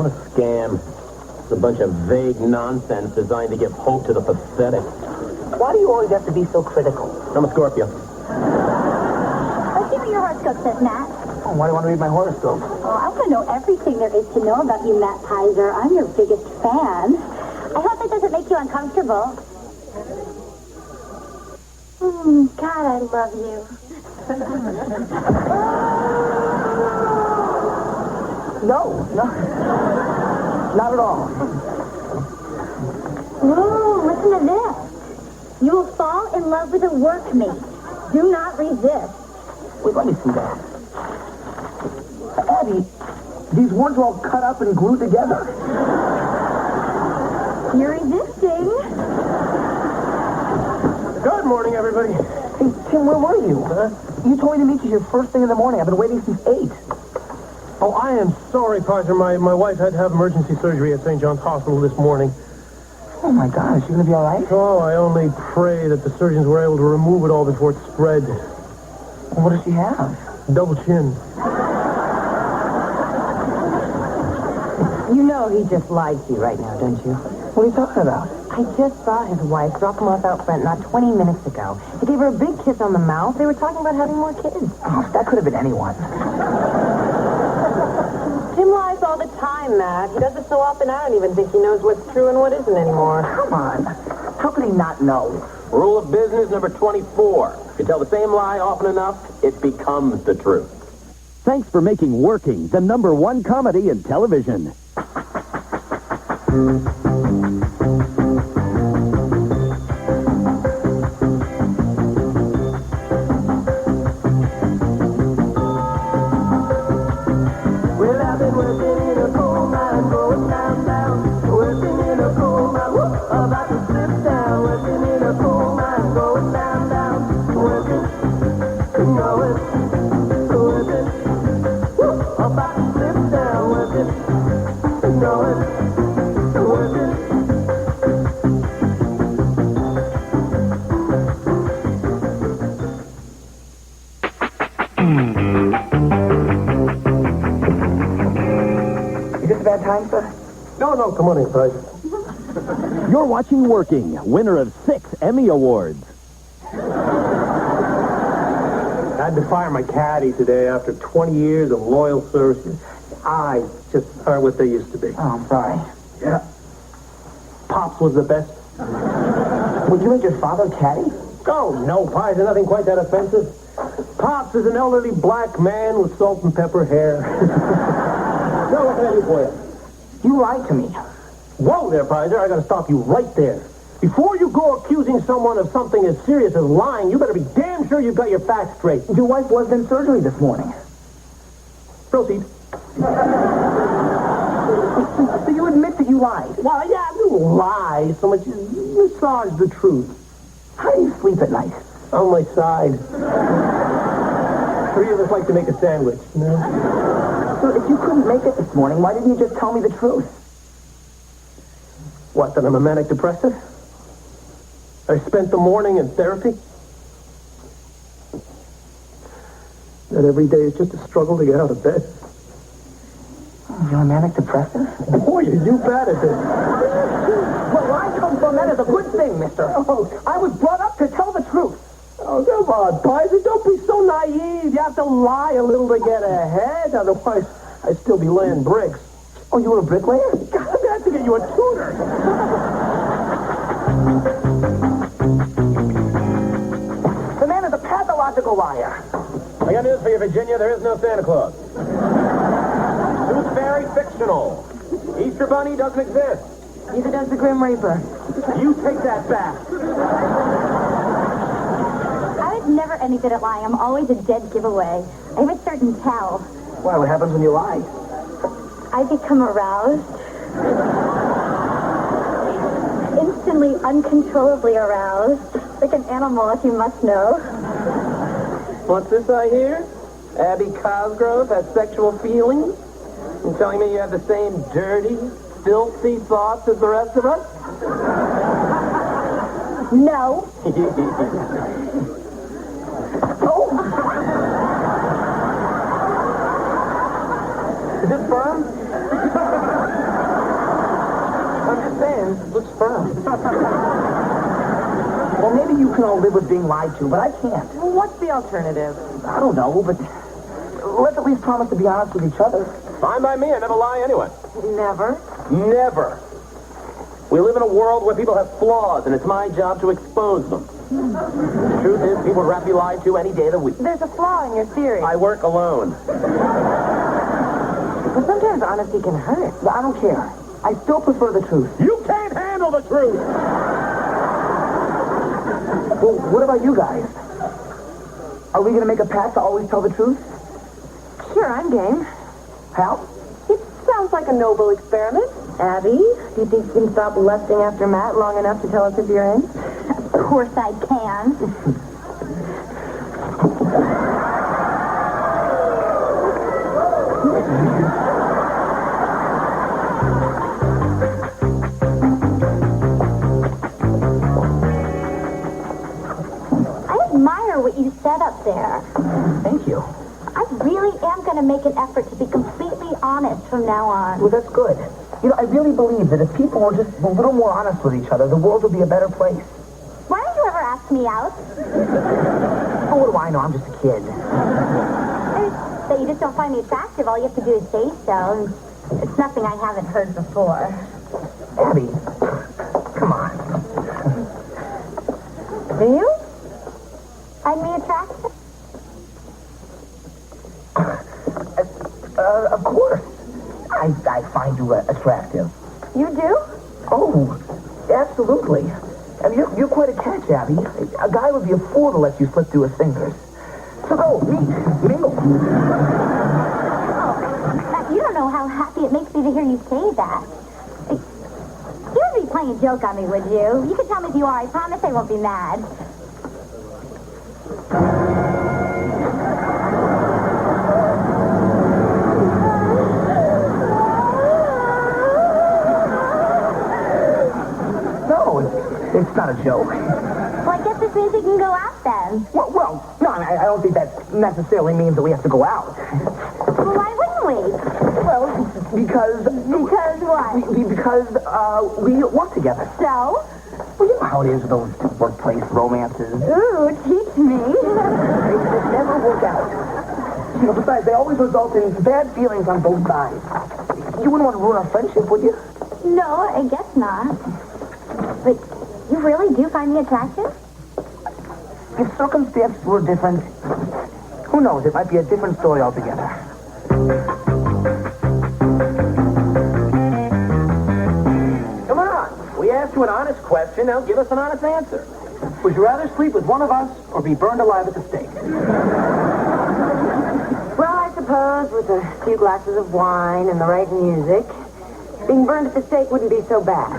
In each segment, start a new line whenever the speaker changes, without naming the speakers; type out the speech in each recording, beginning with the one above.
What a scam. It's a bunch of vague nonsense designed to give hope to the pathetic.
Why do you always have to be so critical?
I'm a Scorpio.
Let's see what your horoscope says, Matt.
Oh, why do you want to read my horoscope?
Oh, I want to know everything there is to know about you, Matt Pizer. I'm your biggest fan. I hope that doesn't make you uncomfortable. God, I love you.
No. Not at all.
Ooh, listen to this. You will fall in love with a workmate. Do not resist.
Wait, let me see that. Abby, these words are all cut up and glued together.
You're resisting.
Good morning, everybody.
Hey, Tim, where were you? You told me to meet you here first thing in the morning. I've been waiting since 8.
Oh, I am sorry, Parker. My wife had to have emergency surgery at St. John's Hospital this morning.
Oh, my gosh. You gonna be all right?
Oh, I only pray that the surgeons were able to remove it all before it spread.
What does she have?
Double chin.
You know he just lied to you right now, don't you?
What are you talking about?
I just saw his wife drop him off out front not 20 minutes ago. He gave her a big kiss on the mouth. They were talking about having more kids.
Oh, that could have been anyone.
Tim lies all the time, Matt. He does it so often I don't even think he knows what's true and what isn't anymore.
Come on. How could he not know?
Rule of business number 24. If you tell the same lie often enough, it becomes the truth.
Thanks for making Working the #1 comedy in television.
Well, I've been working in a coal mine, going down. Working in a coal mine, about to slip down. Working in a coal mine, going down. Working, going, about to slip down. Working, going, working. Is this a bad time, sir?
No, come on in, Bud.
You're watching Working, winner of 6 Emmy Awards.
I had to fire my caddy today after 20 years of loyal service. Eyes just aren't what they used to be.
Oh, I'm sorry.
Yeah. Pops was the best.
Would you make your father caddy?
Oh, no, Pies, nothing quite that offensive. Pops is an elderly black man with salt and pepper hair. No, what can I do for you?
You lied to me.
Whoa there, Pizer. I gotta stop you right there. Before you go accusing someone of something as serious as lying, you better be damn sure you've got your facts straight.
Your wife was in surgery this morning.
Proceed.
So you admit that you lied.
Well, yeah, I didn't lie so much as massage the truth.
How do you sleep at night?
On my side. 3 of us like to make a sandwich, you know?
So if you couldn't make it this morning, why didn't you just tell me the truth?
What, that I'm a manic depressive? I spent the morning in therapy? That every day is just a struggle to get out of bed?
You're a manic depressive?
Boy, you bad at this.
Well, where I come from, that is a good thing, mister.
Oh.
I was brought up to tell the truth.
Oh, come on, Pizer. Don't be so naive. You have to lie a little to get ahead. Otherwise, I'd still be laying bricks.
Oh, you were a bricklayer?
God, I have to get you a tutor.
The man is a pathological liar.
I got news for you, Virginia. There is no Santa Claus. Tooth Fairy, fictional. Easter Bunny doesn't exist.
Neither does the Grim Reaper.
You take that back.
I was never any good at lying. I'm always a dead giveaway. I have a certain tell.
Why, what happens when you lie?
I become aroused. Instantly, uncontrollably aroused. Like an animal, if you must know.
What's this I hear? Abby Cosgrove has sexual feelings? You telling me you have the same dirty, filthy thoughts as the rest of us?
No.
Is this firm?
Well, maybe you can all live with being lied to, but I can't.
Well, what's the alternative?
I don't know, but let's at least promise to be honest with each other.
Fine by me. I never lie anyway.
Never.
Never. We live in a world where people have flaws, and it's my job to expose them. The truth is, people would rather be lied to any day of the week.
There's a flaw in your theory.
I work alone.
But sometimes honesty can hurt.
I don't care. I still prefer the truth.
You can't handle the truth.
Well, what about you guys? Are we going to make a pact to always tell the truth?
Sure, I'm game.
How?
It sounds like a noble experiment. Abby, do you think you can stop lusting after Matt long enough to tell us if you're in?
Of course I can. I admire what you said up there.
Thank you.
I really am going to make an effort to be completely honest from now on.
Well, that's good. You know, I really believe that if people were just a little more honest with each other, the world would be a better place.
Why don't you ever ask me out?
Oh, what do I know? I'm just a kid.
So you just don't find me attractive. All you have to do is say so. It's nothing I haven't heard before.
Abby, come on.
Do you? Find me attractive?
Of course. I find you attractive.
You do?
Oh, absolutely. I mean, you're quite a catch, Abby. A guy would be a fool to let you slip through his fingers. So go, mingle.
You don't know how happy it makes me to hear you say that. You wouldn't be playing a joke on me, would you? You can tell me if you are. I promise I won't be mad.
No, it's not a joke.
Well, I guess this means we can go out then.
Well, no, I don't think that necessarily means that we have to go out.
Well, why wouldn't we?
Well, because...
Because what?
Because we work together.
So?
Well, you know how it is with those workplace romances.
Ooh, teach me.
They just never work out. You know, besides, they always result in bad feelings on both sides. You wouldn't want to ruin our friendship, would you?
No, I guess not. But you really do find me attractive?
If circumstances were different, who knows, it might be a different story altogether.
Come on. We asked you an honest question. Now give us an honest answer.
Would you rather sleep with one of us or be burned alive at the stake?
Well, I suppose with a few glasses of wine and the right music, being burned at the stake wouldn't be so bad.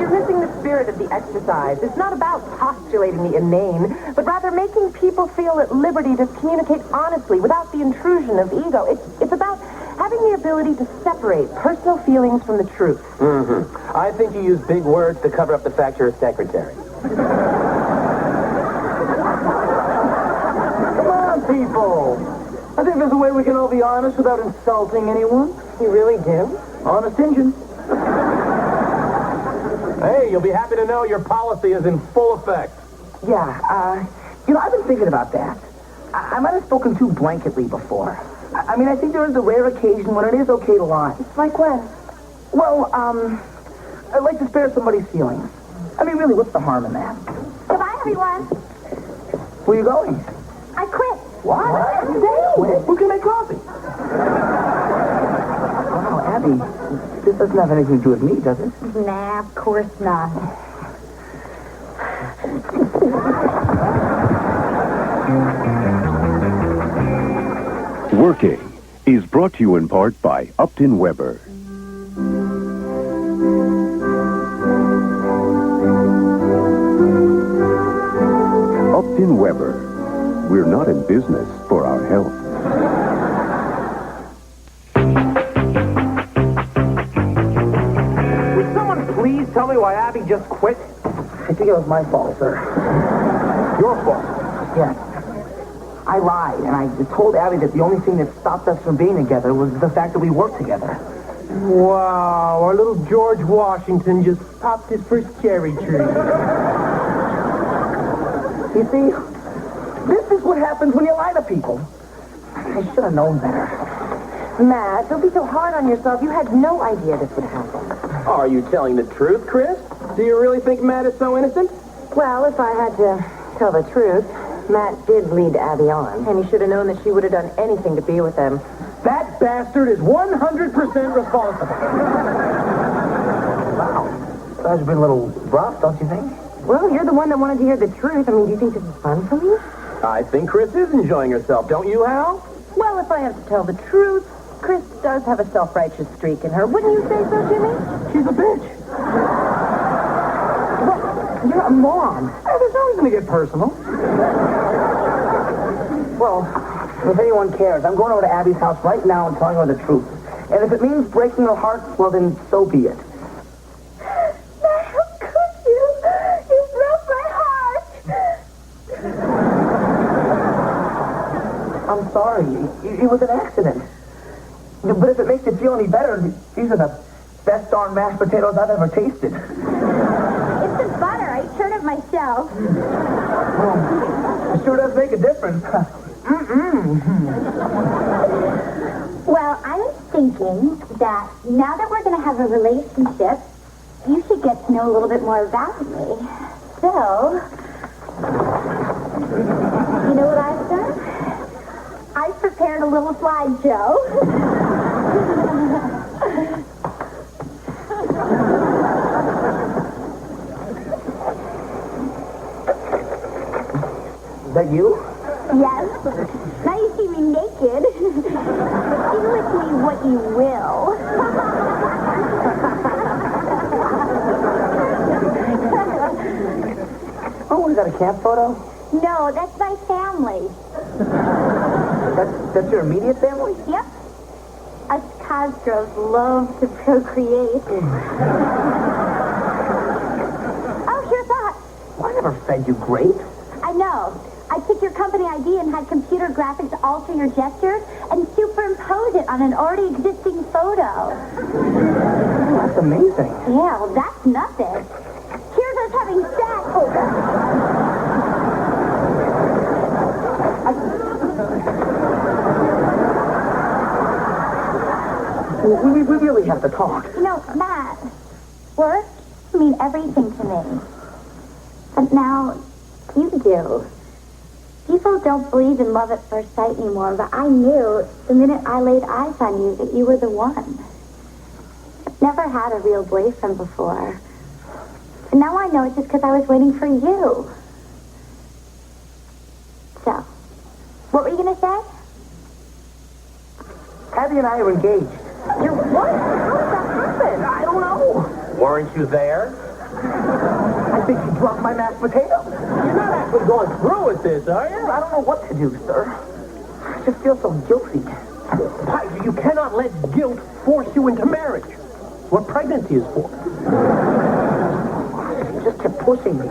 You're missing the spirit of the exercise. It's not about postulating the inane, but rather making people feel at liberty to communicate honestly without the intrusion of ego. It's about having the ability to separate personal feelings from the truth.
Mm-hmm. I think you use big words to cover up the fact you're a secretary.
Come on, people. I think there's a way we can all be honest without insulting anyone.
You really do?
Honest Injun.
Hey, you'll be happy to know your policy is in full effect.
Yeah, you know, I've been thinking about that. I might have spoken too blanketly before. I mean, I think there is a rare occasion when it is okay to lie.
Like when?
Well, I'd like to spare somebody's feelings. I mean, really, what's the harm in that?
Goodbye, everyone.
Where are you going?
I quit.
What? Wait, who can make coffee? Wow, Abby, this doesn't have anything to do with me, does it?
Nah, of course not.
Working is brought to you in part by Upton Weber. Upton Weber. We're not in business for our health.
Would someone please tell me why Abby just quit? I think it was my fault, sir. Your fault? Yes. I lied, and I told Abby that the only thing that stopped us from being together was the fact that we worked together.
Wow, our little George Washington just popped his first cherry tree.
You see, this is what happens when you lie to people. I should have known better.
Matt, don't be so hard on yourself. You had no idea this would happen.
Are you telling the truth, Chris? Do you really think Matt is so innocent?
Well, if I had to tell the truth, Matt did lead Abby on, and he should have known that she would have done anything to be with him.
That bastard is 100% responsible.
Wow. Guys have been a little rough, don't you think?
Well, you're the one that wanted to hear the truth. I mean, do you think this is fun for me?
I think Chris is enjoying herself, don't you, Hal?
Well, if I have to tell the truth, Chris does have a self-righteous streak in her. Wouldn't you say so, Jimmy?
She's a bitch.
Well, you're a moron.
There's no reason to get personal.
Well, if anyone cares, I'm going over to Abby's house right now and telling her the truth. And if it means breaking her heart, well, then so be it.
How could you? You broke my heart.
I'm sorry. It was an accident. But if it makes you feel any better, these are the best darn mashed potatoes I've ever tasted.
It's the butter. I churned it myself.
It sure does make a difference.
Well, I was thinking that now that we're going to have a relationship, you should get to know a little bit more about me. So, you know what I've done? I've prepared a little slideshow.
Is that you?
Yes. Now you see me naked. See with me what you will.
Oh, is that a camp photo?
No, that's my family.
That's your immediate family?
Yep. Us Cosgroves love to procreate. Oh, here's that.
Well, I never fed you grape.
I know. I took your company ID and had computer graphics alter your gestures and superimpose it on an already existing photo.
Oh, that's amazing.
Yeah, well, that's nothing. Here's us having sex.
We really have to talk.
You know, Matt, work mean everything to me. But now, you do. People don't believe in love at first sight anymore, but I knew the minute I laid eyes on you that you were the one. I've never had a real boyfriend before. And now I know it's just because I was waiting for you. So, what were you going to say?
Abby and I are engaged.
You're what? How did that happen?
I don't know.
Weren't you there?
I think she dropped my mashed potato.
You're not actually going through with this, are you?
I don't know what to do, sir. I just feel so guilty.
Why, you cannot let guilt force you into marriage. It's what pregnancy is for.
She just kept pushing me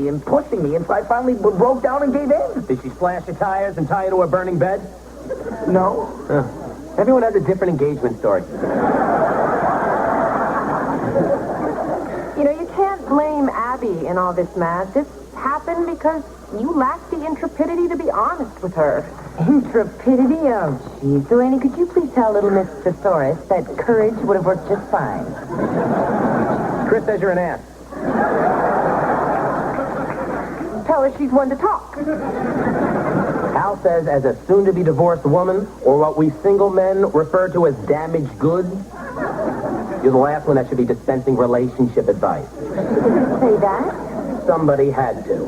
until I finally broke down and gave in.
Did she slash your tires and tie you to a burning bed?
No.
Everyone has a different engagement story.
You know, you can't blame Abby in all this, Matt. This happened because you lacked the intrepidity to be honest with her. Intrepidity? Oh, geez. Delaney, could you please tell little Miss Thesaurus that courage would have worked just fine?
Chris says you're an ass.
Tell her she's one to talk.
Al says as a soon-to-be-divorced woman, or what we single men refer to as damaged goods, you're the last one that should be dispensing relationship advice.
Say that?
Somebody had to.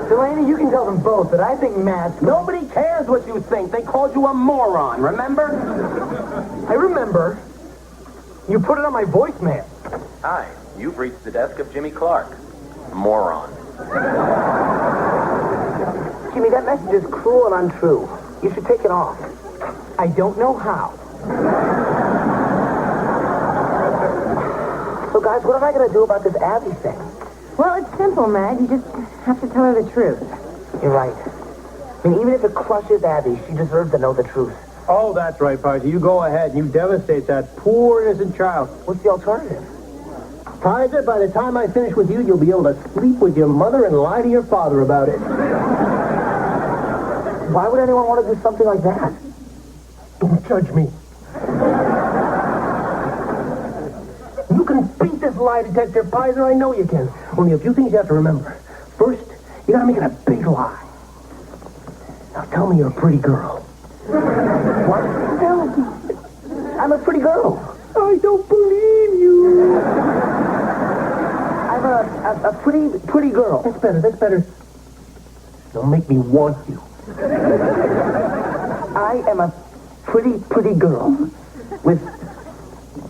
Delaney, you can tell them both, but I think Matt's...
Nobody cares what you think. They called you a moron, remember?
I remember. You put it on my voicemail.
Hi, you've reached the desk of Jimmy Clark. Moron.
Jimmy, that message is cruel and untrue. You should take it off.
I don't know how.
So, guys, what am I going to do about this Abby thing?
Well, it's simple, Matt. You just have to tell her the truth.
You're right. I mean, even if it crushes Abby, she deserves to know the truth.
Oh, that's right, Party. You go ahead and you devastate that poor innocent child.
What's the alternative?
Kaiser, by the time I finish with you, you'll be able to sleep with your mother and lie to your father about it.
Why would anyone want to do something like that?
Don't judge me. You can beat this lie detector, Kaiser. I know you can. Only a few things you have to remember. First, you gotta make it a big lie. Now tell me you're a pretty girl.
What? No. I'm a pretty girl.
I don't believe you.
I'm a pretty girl.
That's better. Don't make me want you.
I am a pretty girl with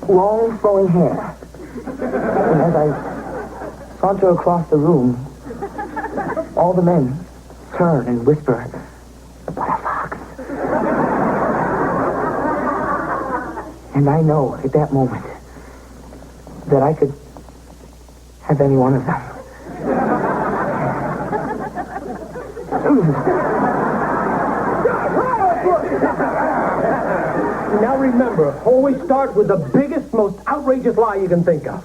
long flowing hair. And as I saunter across the room, all the men turn and whisper, "What a fox." And I know at that moment that I could have any one of them.
Now remember, always start with the biggest, most outrageous lie you can think of.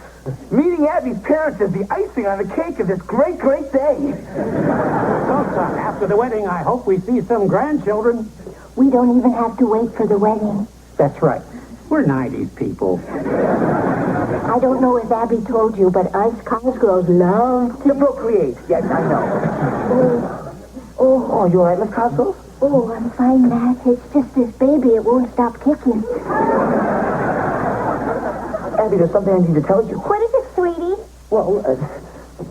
Meeting Abby's parents is the icing on the cake of this great, great day.
So, son, after the wedding, I hope we see some grandchildren.
We don't even have to wait for the wedding.
That's right. We're 90s people.
I don't know if Abby told you, but us college girls love
To procreate. Yes, I know. Oh, you all right, Miss Cosgrove?
Oh, I'm fine, Matt. It's just this baby. It won't stop kicking.
Abby, there's something I need to tell you.
What is it, sweetie?
Well,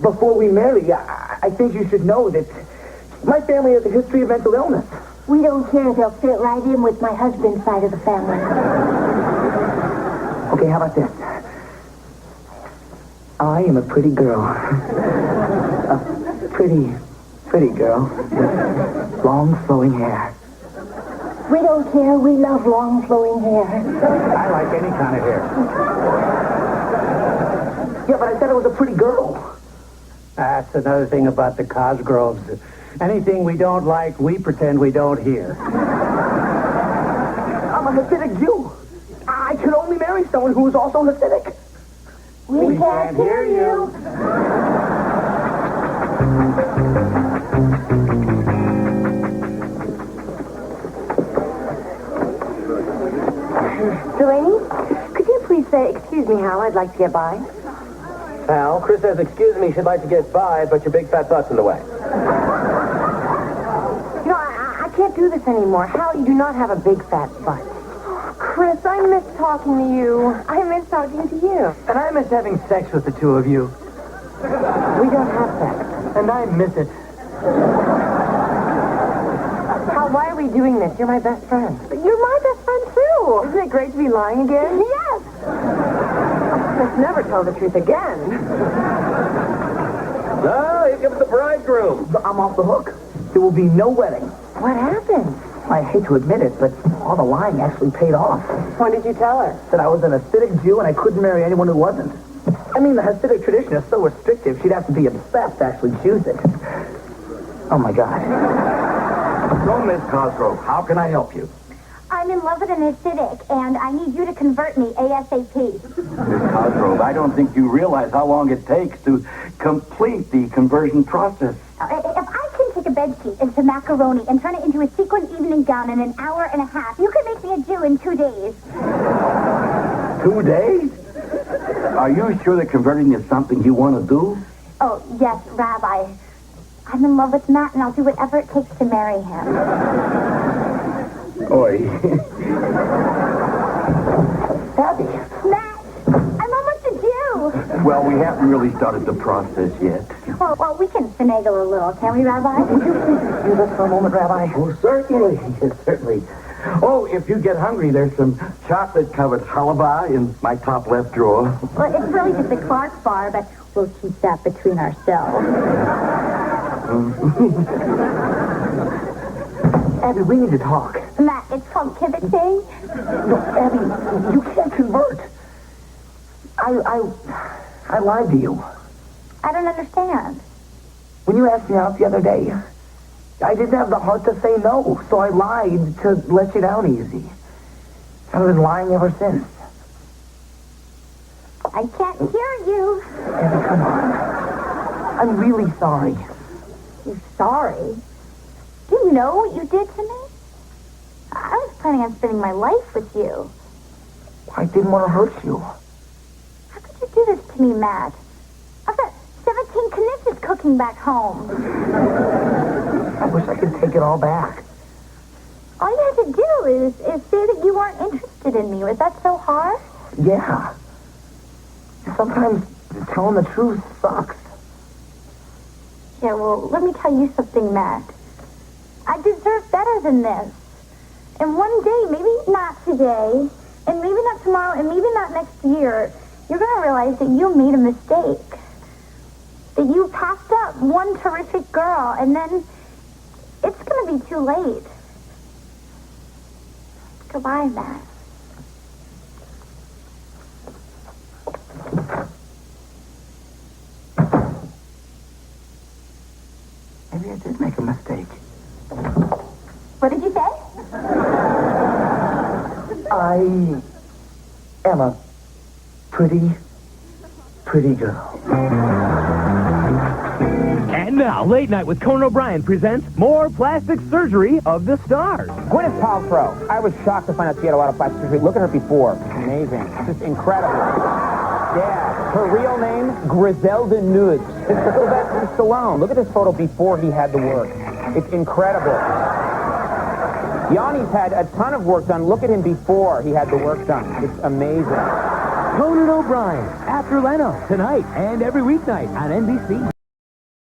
before we marry, I think you should know that my family has a history of mental illness.
We don't care. They'll fit right in with my husband's side of the family.
Okay, how about this? I am a pretty girl. A pretty girl with long flowing hair.
We don't care. We love long flowing hair.
I like any kind of hair.
Yeah, but I said I was a pretty girl.
That's another thing about the Cosgroves. Anything we don't like, we pretend we don't hear.
I'm a Hasidic Jew. I can only marry someone who is also Hasidic.
We can't hear you.
Delaney, could you please say, "Excuse me, Hal, I'd like to get by"?
Al, Chris says, excuse me, she'd like to get by, but your big fat butt's in the way.
You know, I can't do this anymore. Hal, you do not have a big fat butt. Chris, I miss talking to you. I miss talking to you.
And I miss having sex with the two of you.
We don't have sex.
And I miss it.
Hal, why are we doing this? You're my best friend. You're my best friend, too. Isn't it great to be lying again? Yes. Let's never tell the truth again.
Oh, here comes the bridegroom.
I'm off the hook. There will be no wedding.
What happened?
I hate to admit it, but all the lying actually paid off.
What did you tell her?
That I was an Hasidic Jew and I couldn't marry anyone who wasn't. I mean, the Hasidic tradition is so restrictive, she'd have to be obsessed to actually choose it. Oh, my God.
So, Miss Cosgrove, how can I help you?
I'm in love with an Hasidic, and I need you to convert me ASAP.
Miss Cosgrove, I don't think you realize how long it takes to complete the conversion process.
If I can take a bedsheet into macaroni and turn it into a sequin evening gown in an hour and a half, you can make me a Jew in 2 days.
2 days? Are you sure that converting is something you want to do?
Oh, yes, Rabbi. I'm in love with Matt, and I'll do whatever it takes to marry him.
Oi.
Abby.
Matt, I'm almost a Jew.
Well, we haven't really started the process yet.
Well, we can finagle a little, can we, Rabbi?
Would you please excuse us for a moment, Rabbi?
Oh, certainly. Certainly. Oh, if you get hungry, there's some chocolate-covered halva in my top left drawer.
Well, it's really just a Clark bar, but we'll keep that between ourselves.
Abby, we need to talk.
Matt, it's called kibitzing.
No, Abby, you can't convert. I lied to you.
I don't understand.
When you asked me out the other day, I didn't have the heart to say no, so I lied to let you down easy. I've been lying ever since.
I can't hear you.
Abby, come on. I'm really sorry.
You sorry? Do you know what you did to me? I was planning on spending my life with you.
I didn't want to hurt you.
How could you do this to me, Matt? I've got 17 knishes cooking back home.
I wish I could take it all back.
All you had to do is say that you weren't interested in me. Was that so hard?
Yeah. Sometimes telling the truth sucks.
Yeah, well, let me tell you something, Matt. I deserve better than this. And one day, maybe not today, and maybe not tomorrow, and maybe not next year, you're going to realize that you made a mistake. That you passed up one terrific girl, and then it's going to be too late. Goodbye, Matt.
Maybe I did make a mistake.
What did you say?
I am a pretty girl.
And now, Late Night with Conan O'Brien presents more plastic surgery of the stars.
Gwyneth Paltrow. I was shocked to find out she had a lot of plastic surgery. Look at her before. Amazing. Just incredible. Yeah. Her real name, Griselda Nudes. It's Sylvester Stallone. Look at this photo before he had the work. It's incredible. Yanni's had a ton of work done. Look at him before he had the work done. It's amazing.
Conan O'Brien, After Leno, tonight and every weeknight on NBC.